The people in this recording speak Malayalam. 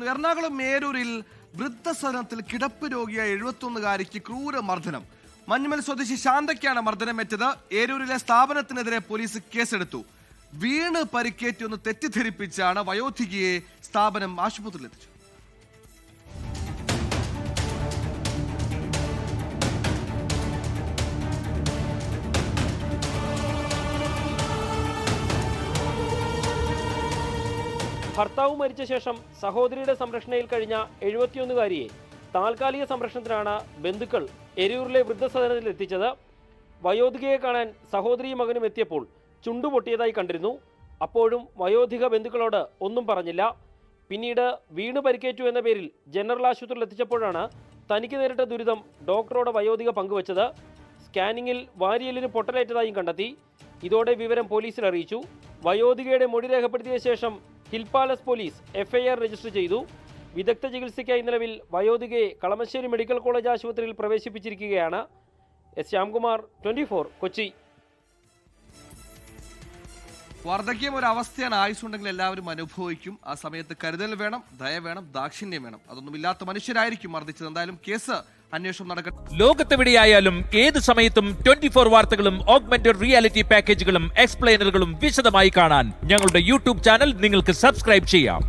തുടരുന്നു. എറണാകുളം മേരൂരിൽ വൃദ്ധസദനത്തിൽ കിടപ്പ് രോഗിയായ 71-കാരിക്ക് ക്രൂരമർദ്ദനം. മഞ്ഞുമൽ സ്വദേശി ശാന്തയ്ക്കാണ് മർദ്ദനമേറ്റത്. ഏരൂരിലെ സ്ഥാപനത്തിനെതിരെ പോലീസ് കേസെടുത്തു. വീണ് പരിക്കേറ്റെന്ന് തെറ്റിദ്ധരിപ്പിച്ചാണ് വയോധികയെ സ്ഥാപനം ആശുപത്രിയിലെത്തിച്ചത്. ഭർത്താവ് മരിച്ച ശേഷം സഹോദരിയുടെ സംരക്ഷണയിൽ കഴിഞ്ഞ 71-കാരിയെ താൽക്കാലിക സംരക്ഷണത്തിനാണ് ബന്ധുക്കൾ എരൂരിലെ വൃദ്ധസദനത്തിൽ എത്തിച്ചത്. വയോധികയെ കാണാൻ സഹോദരിയും മകനും എത്തിയപ്പോൾ ചുണ്ടുപൊട്ടിയതായി കണ്ടിരുന്നു. അപ്പോഴും വയോധിക ബന്ധുക്കളോട് ഒന്നും പറഞ്ഞില്ല. പിന്നീട് വീണ് പരിക്കേറ്റു എന്ന പേരിൽ ജനറൽ ആശുപത്രിയിൽ എത്തിച്ചപ്പോഴാണ് തനിക്ക് നേരിട്ട ദുരിതം ഡോക്ടറോട് വയോധിക പങ്കുവച്ചത്. സ്കാനിങ്ങിൽ വാരിയലിന് പൊട്ടലേറ്റതായും കണ്ടെത്തി. ഇതോടെ വിവരം പോലീസിൽ അറിയിച്ചു. വയോധികയുടെ മൊഴി രേഖപ്പെടുത്തിയ ശേഷം hill palace police FIR register ചെയ്തു. വിദഗ്ധ ചികിത്സയ്ക്കായി നിലവിൽ വയോധികയെ കളമശ്ശേരി മെഡിക്കൽ കോളേജ് ആശുപത്രിയിൽ പ്രവേശിപ്പിച്ചിരിക്കുകയാണ്. ശ്യാംകുമാർ, 24, കൊച്ചി. വാർദ്ധക്യം ഒരു അവസ്ഥയാണ്. ആയുസ്സുണ്ടെങ്കിൽ എല്ലാവരും അനുഭവിക്കും. ആ സമയത്ത് കരുതൽ വേണം, ദയ വേണം, ദാക്ഷിണ്യം വേണം. അതൊന്നുമില്ലാത്ത മനുഷ്യരായിരിക്കും മർദ്ദിച്ചത്. എന്തായാലും കേസ് അന്വേഷണം നടക്കട്ടെ. ലോകത്തെവിടെയായാലും ഏത് സമയത്തും 24 വാർത്തകളും ഓഗ്മെന്റഡ് റിയാലിറ്റി പാക്കേജുകളും എക്സ്പ്ലെയിനറുകളും വിശദമായി കാണാൻ ഞങ്ങളുടെ YouTube ചാനൽ നിങ്ങൾക്ക് സബ്സ്ക്രൈബ് ചെയ്യാം.